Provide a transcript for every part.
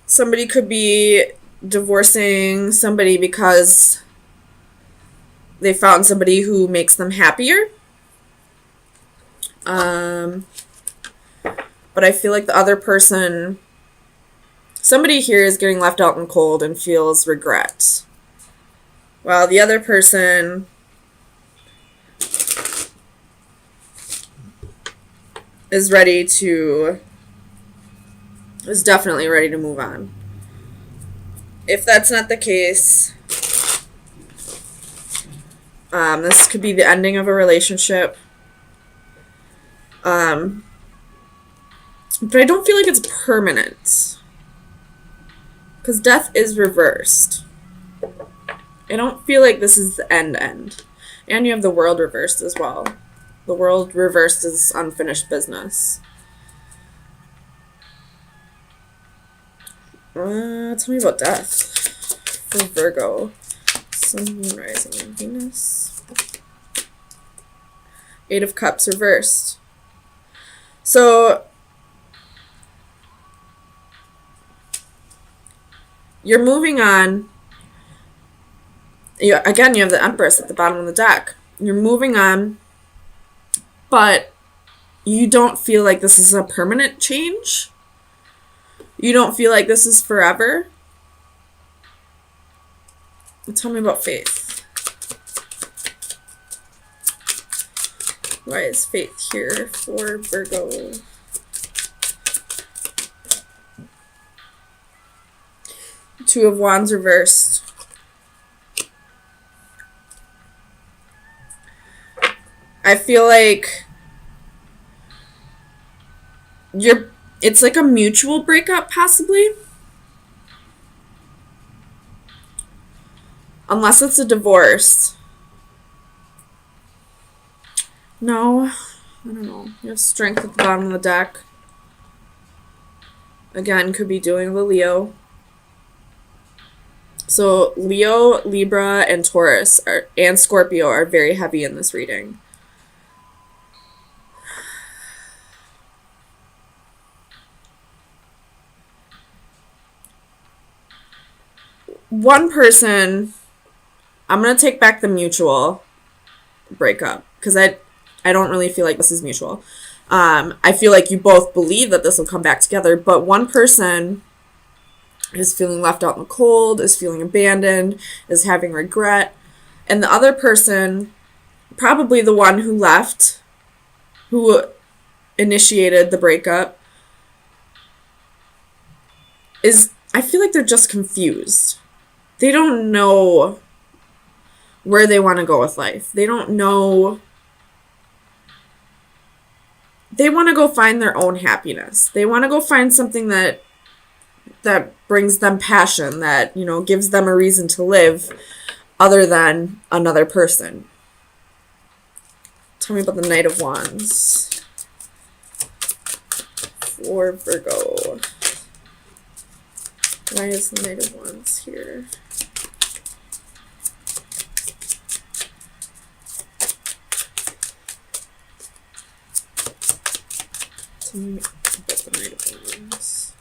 Somebody could be divorcing somebody because they found somebody who makes them happier. But I feel like the other person, somebody here is getting left out in the cold and feels regret. While the other person is definitely ready to move on. If that's not the case, this could be the ending of a relationship. But I don't feel like it's permanent. Because death is reversed. I don't feel like this is the end. And you have the world reversed as well. The world reversed is unfinished business. Tell me about death for Virgo. Sun, Moon, Rising, and Venus. Eight of Cups reversed. So you're moving on. You have the Empress at the bottom of the deck. You're moving on, but you don't feel like this is a permanent change. You don't feel like this is forever. Tell me about faith. Why is faith here for Virgo? Two of Wands reversed. I feel like it's like a mutual breakup, possibly. Unless it's a divorce. No, I don't know. You have Strength at the bottom of the deck. Again, could be doing the Leo. So Leo, Libra, and Taurus and Scorpio are very heavy in this reading. One person, I'm going to take back the mutual breakup because I don't really feel like this is mutual. I feel like you both believe that this will come back together, but one person is feeling left out in the cold, is feeling abandoned, is having regret, and the other person, probably the one who left, who initiated the breakup, I feel like they're just confused. They don't know where they want to go with life. They don't know. They want to go find their own happiness. They want to go find something that brings them passion, that, gives them a reason to live other than another person. Tell me about the Knight of Wands for Virgo. Why is the Knight of Wands here? Tell me about the Knight of Wands.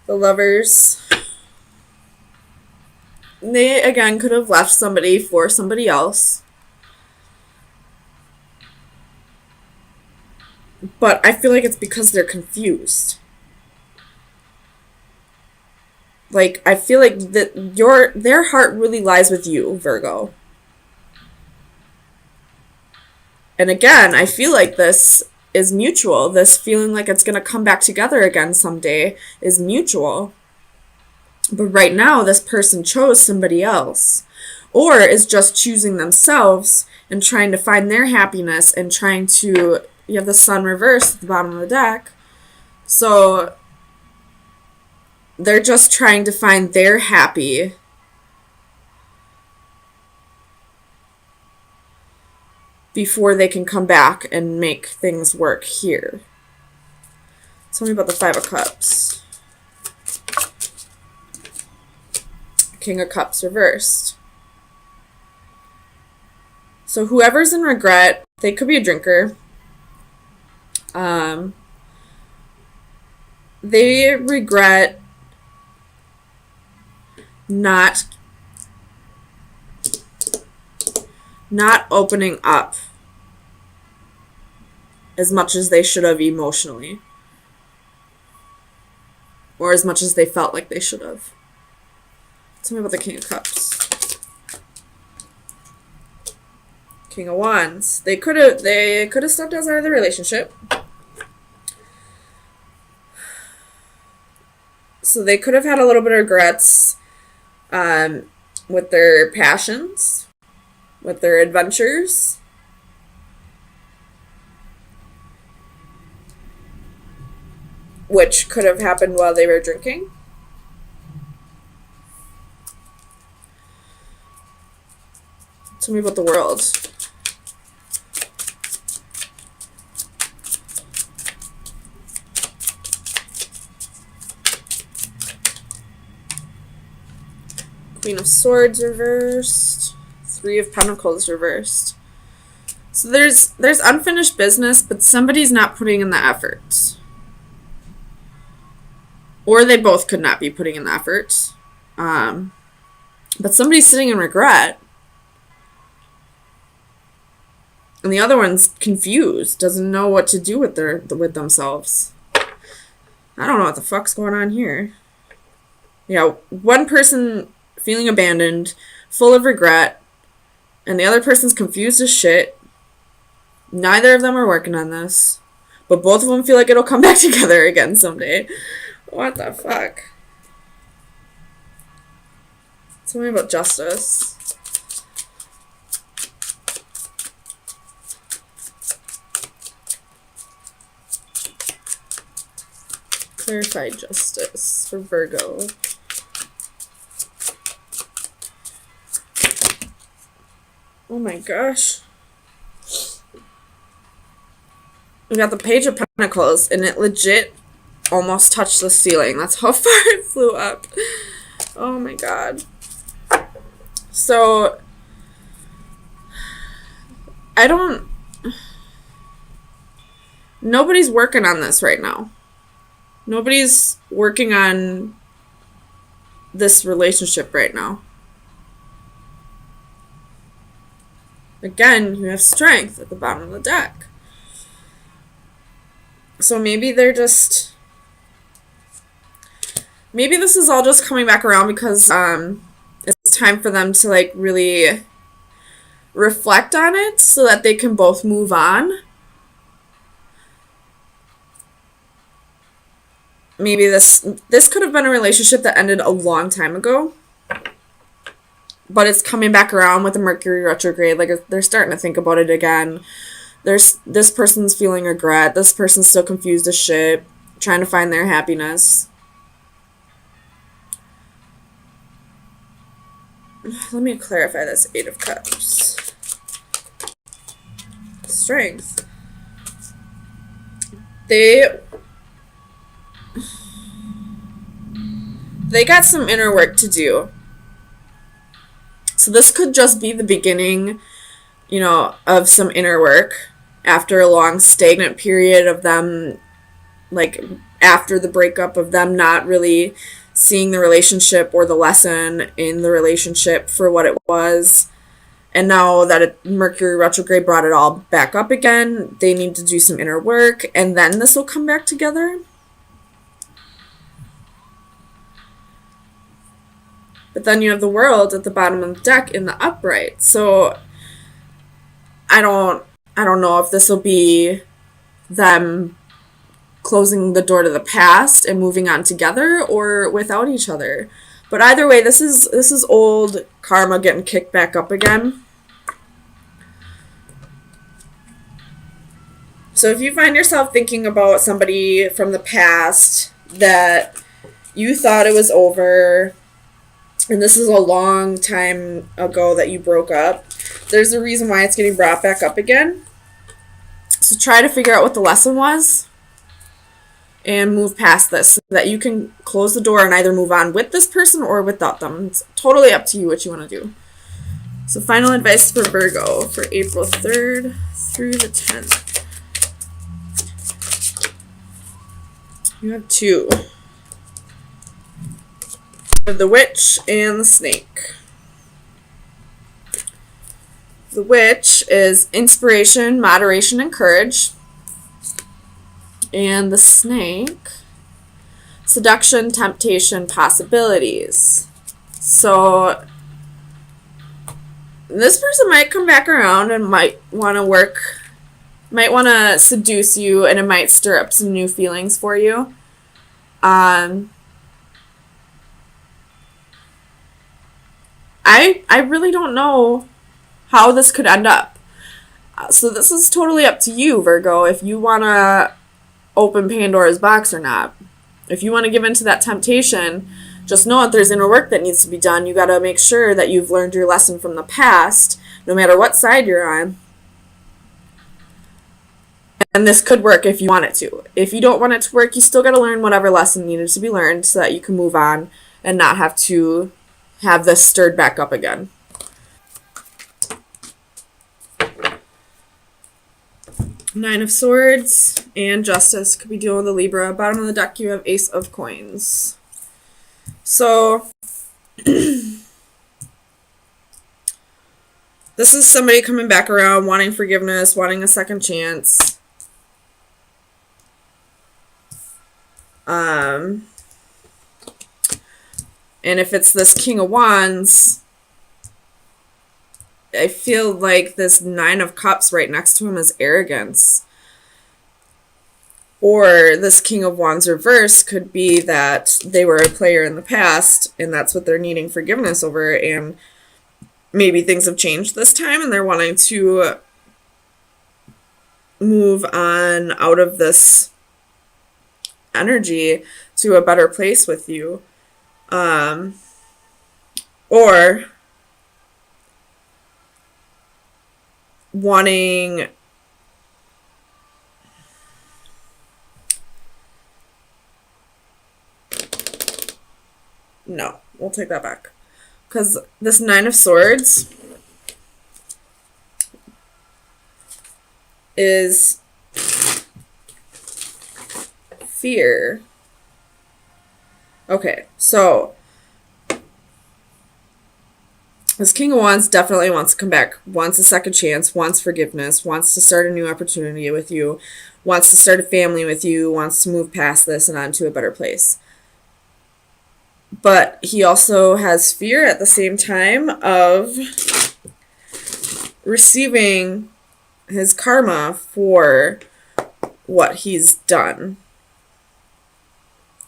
The Lovers. They, again, could have left somebody for somebody else. But I feel like it's because they're confused. Like, I feel like their heart really lies with you, Virgo. And again, I feel like this is mutual. This feeling like it's going to come back together again someday is mutual. But right now, this person chose somebody else. Or is just choosing themselves and trying to find their happiness and trying to... You have the Sun reversed at the bottom of the deck. So they're just trying to find their happy. Before they can come back and make things work here. Tell me about the Five of Cups. King of Cups reversed. So whoever's in regret, they could be a drinker. They regret not opening up as much as they should have emotionally, or as much as they felt like they should have. Tell me about the King of Cups. King of Wands. They could have stepped outside of the relationship. So they could have had a little bit of regrets with their passions, with their adventures. Which could have happened while they were drinking. Tell me about the World. Queen of Swords reversed. Three of Pentacles reversed. So there's unfinished business, but somebody's not putting in the effort. Or they both could not be putting in the effort. But somebody's sitting in regret. And the other one's confused, doesn't know what to do with themselves. I don't know what the fuck's going on here. Yeah, one person feeling abandoned, full of regret, and the other person's confused as shit. Neither of them are working on this, but both of them feel like it'll come back together again someday. What the fuck? Tell me about Justice. Clarified Justice for Virgo. Oh my gosh. We got the Page of Pentacles, and it legit almost touched the ceiling. That's how far it flew up. Oh my god. So, nobody's working on this right now. Nobody's working on this relationship right now. Again, you have Strength at the bottom of the deck. So maybe they're just... Maybe this is all just coming back around because it's time for them to, like, really reflect on it so that they can both move on. Maybe this could have been a relationship that ended a long time ago. But it's coming back around with the Mercury retrograde. Like, they're starting to think about it again. This person's feeling regret. This person's still confused as shit, trying to find their happiness. Let me clarify this. 8 of Cups. Strength. They got some inner work to do. So this could just be the beginning, you know, of some inner work after a long stagnant period of them, like, after the breakup, of them not really seeing the relationship or the lesson in the relationship for what it was. And now that Mercury retrograde brought it all back up again, they need to do some inner work, and then this will come back together. But then you have the World at the bottom of the deck in the upright. So I don't know if this will be them closing the door to the past and moving on together or without each other. But either way, this is old karma getting kicked back up again. So if you find yourself thinking about somebody from the past that you thought it was over, and this is a long time ago that you broke up, there's a reason why it's getting brought back up again. So try to figure out what the lesson was and move past this so that you can close the door and either move on with this person or without them. It's totally up to you what you want to do. So final advice for Virgo for April 3rd through the 10th. You have 2. The Witch and the Snake. The Witch is inspiration, moderation, and courage. And the Snake, seduction, temptation, possibilities. So this person might come back around and might want to seduce you, and it might stir up some new feelings for you. I really don't know how this could end up. So this is totally up to you, Virgo, if you want to open Pandora's box or not. If you want to give in to that temptation, just know that there's inner work that needs to be done. You got to make sure that you've learned your lesson from the past, no matter what side you're on. And this could work if you want it to. If you don't want it to work, you still got to learn whatever lesson needed to be learned so that you can move on and not have to have this stirred back up again. Nine of Swords and Justice could be dealing with the Libra. Bottom of the deck, you have Ace of Coins. So this is somebody coming back around, wanting forgiveness, wanting a second chance. And if it's this King of Wands, I feel like this Nine of Cups right next to him is arrogance. Or this King of Wands reverse could be that they were a player in the past and that's what they're needing forgiveness over, and maybe things have changed this time and they're wanting to move on out of this energy to a better place with you. Or wanting no, we'll take that back. Because this Nine of Swords is fear. Okay, so this King of Wands definitely wants to come back, wants a second chance, wants forgiveness, wants to start a new opportunity with you, wants to start a family with you, wants to move past this and on to a better place. But he also has fear at the same time of receiving his karma for what he's done.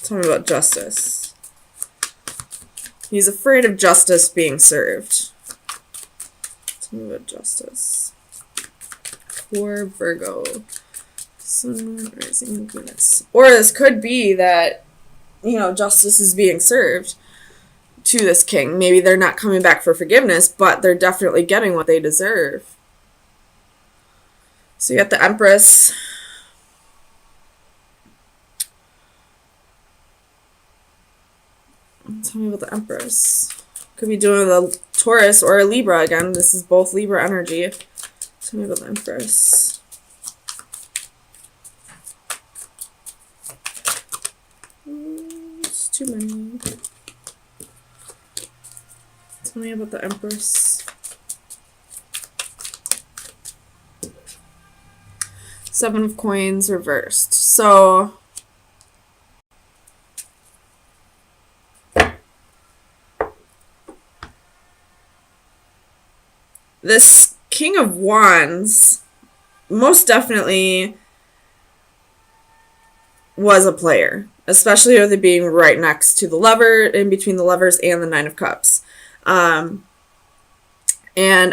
Tell me about Justice. He's afraid of justice being served. Tell me about Justice. For Virgo. Sun, rising, and Venus. Or this could be that, justice is being served to this king. Maybe they're not coming back for forgiveness, but they're definitely getting what they deserve. So you got the Empress. Tell me about the Empress. Could be doing the Taurus or a Libra again. This is both Libra energy. Tell me about the Empress. It's too many. Tell me about the Empress. Seven of Coins reversed. So this King of Wands most definitely was a player, especially with it being right next to the Lover, in between the Lovers and the Nine of Cups. And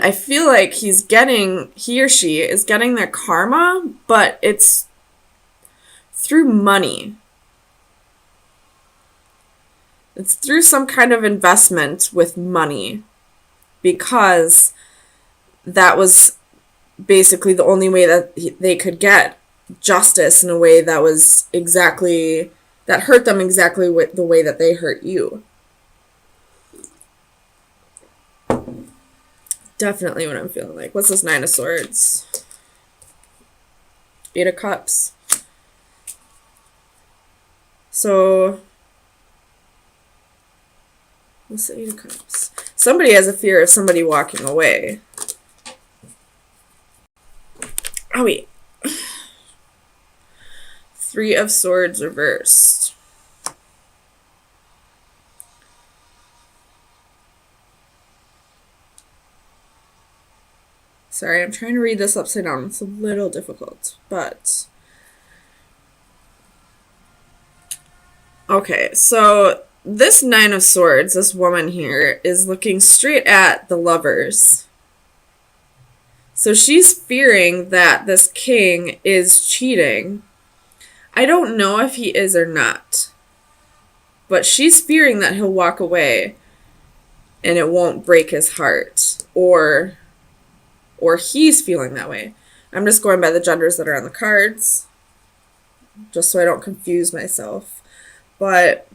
I feel like he or she is getting their karma, but it's through money. It's through some kind of investment with money, because that was basically the only way that they could get justice in a way that was that hurt them exactly the way that they hurt you. Definitely what I'm feeling like. What's this Nine of Swords? Eight of Cups. So What's the Eight of Cups? Somebody has a fear of somebody walking away. Oh, wait. Three of Swords reversed. Sorry, I'm trying to read this upside down. It's a little difficult, but... Okay, so this Nine of Swords, this woman here, is looking straight at the Lovers. So she's fearing that this king is cheating. I don't know if he is or not. But she's fearing that he'll walk away and it won't break his heart. Or he's feeling that way. I'm just going by the genders that are on the cards, just so I don't confuse myself. But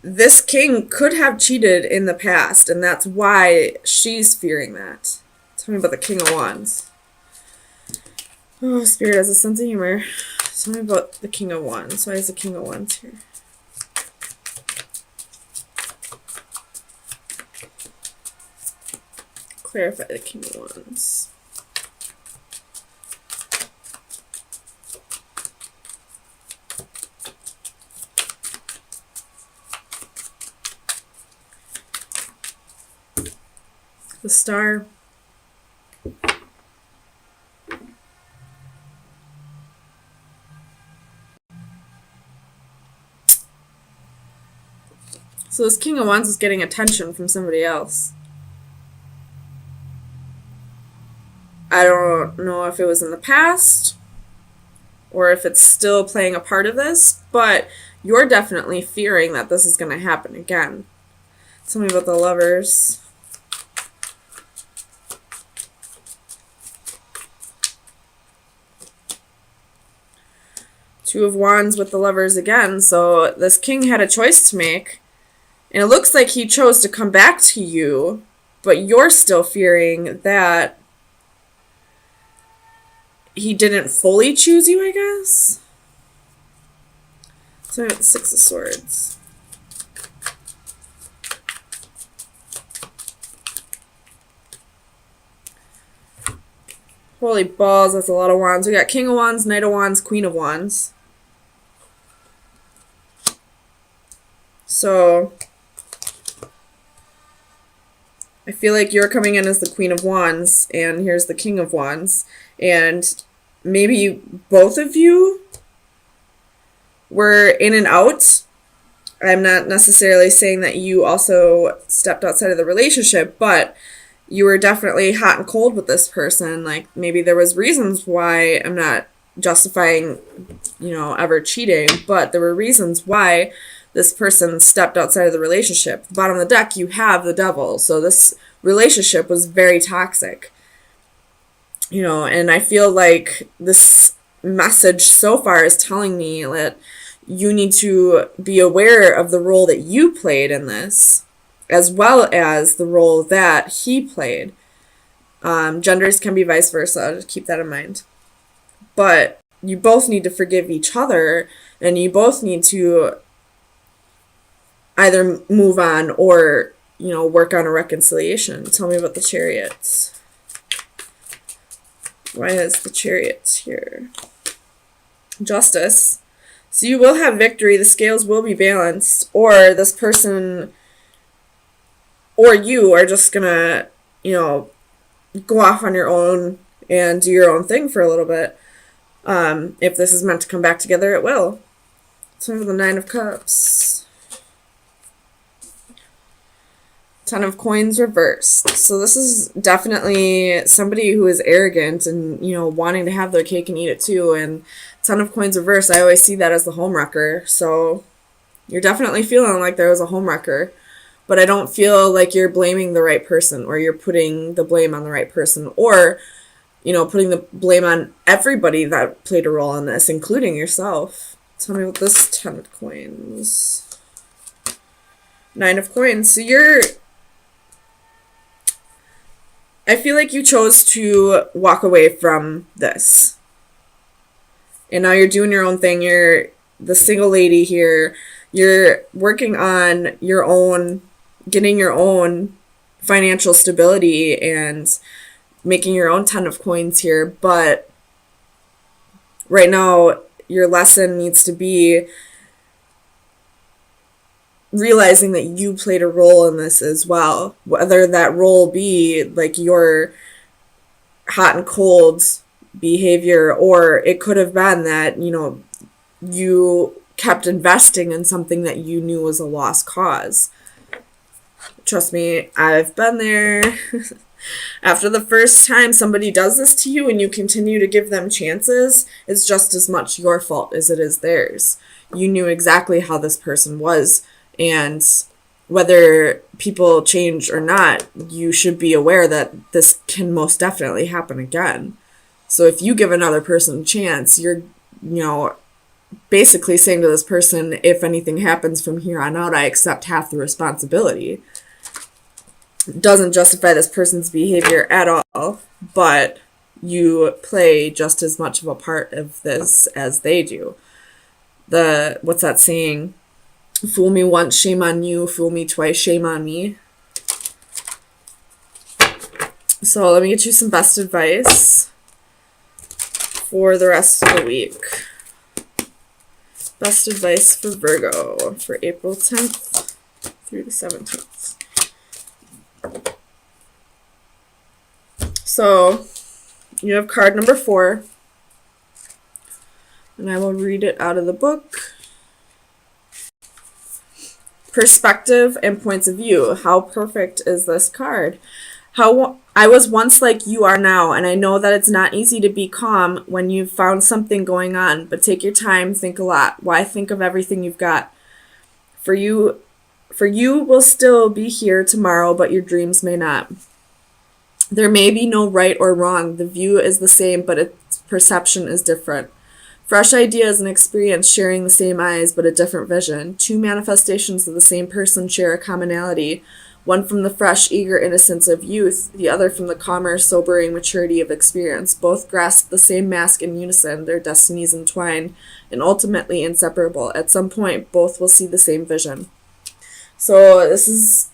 this king could have cheated in the past, and that's why she's fearing that. Tell me about the King of Wands. Oh, Spirit has a sense of humor. Tell me about the King of Wands. Why is the King of Wands here? Clarify the King of Wands. The Star. So this King of Wands is getting attention from somebody else. I don't know if it was in the past or if it's still playing a part of this, but you're definitely fearing that this is going to happen again. Tell me about the Lovers. Two of Wands with the Lovers again. So this king had a choice to make. And it looks like he chose to come back to you, but you're still fearing that he didn't fully choose you, I guess? So the Six of Swords. Holy balls, that's a lot of wands. We got King of Wands, Knight of Wands, Queen of Wands. So I feel like you're coming in as the Queen of Wands, and here's the King of Wands. And maybe both of you were in and out. I'm not necessarily saying that you also stepped outside of the relationship, but you were definitely hot and cold with this person. Like, maybe there was reasons why. I'm not justifying, ever cheating, but there were reasons why this person stepped outside of the relationship. At the bottom of the deck, you have the Devil. So this relationship was very toxic. And I feel like this message so far is telling me that you need to be aware of the role that you played in this, as well as the role that he played. Genders can be vice versa. Just keep that in mind. But you both need to forgive each other, and you both need to either move on or, work on a reconciliation. Tell me about the Chariots. Why is the Chariots here? Justice. So you will have victory. The scales will be balanced. Or this person or you are just going to, go off on your own and do your own thing for a little bit. If this is meant to come back together, it will. So the Nine of Cups. Ten of Coins reversed. So this is definitely somebody who is arrogant and, wanting to have their cake and eat it too. And Ten of Coins reversed, I always see that as the homewrecker. So you're definitely feeling like there was a homewrecker. But I don't feel like you're blaming the right person, or you're putting the blame on the right person, or, putting the blame on everybody that played a role in this, including yourself. Tell me what this Ten of Coins. Nine of Coins. So I feel like you chose to walk away from this. And now you're doing your own thing. You're the single lady here. You're working on your own, getting your own financial stability and making your own ton of coins here. But right now, your lesson needs to be realizing that you played a role in this as well. Whether that role be like your hot and cold behavior, or it could have been that, you kept investing in something that you knew was a lost cause. Trust me, I've been there. After the first time somebody does this to you and you continue to give them chances, it's just as much your fault as it is theirs. You knew exactly how this person was, and whether people change or not, you should be aware that this can most definitely happen again. So if you give another person a chance, you're, basically saying to this person, if anything happens from here on out, I accept half the responsibility. Doesn't justify this person's behavior at all, but you play just as much of a part of this as they do. What's that saying? Fool me once, shame on you. Fool me twice, shame on me. So let me get you some best advice for the rest of the week. Best advice for Virgo for April 10th through the 17th. So you have card number 4, and I will read it out of the book. Perspective and points of view. How perfect is this card? I was once like you are now, and I know that it's not easy to be calm when you've found something going on, but take your time, think a lot. Why think of everything you've got? For you will still be here tomorrow, but your dreams may not. There may be no right or wrong. The view is the same, but its perception is different. Fresh ideas and experience sharing the same eyes, but a different vision. 2 manifestations of the same person share a commonality. One from the fresh, eager innocence of youth, the other from the calmer, sobering maturity of experience. Both grasp the same mask in unison, their destinies entwined, and ultimately inseparable. At some point, both will see the same vision. So this is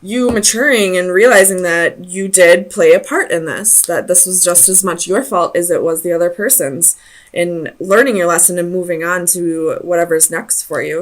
you maturing and realizing that you did play a part in this, that this was just as much your fault as it was the other person's, and learning your lesson and moving on to whatever's next for you.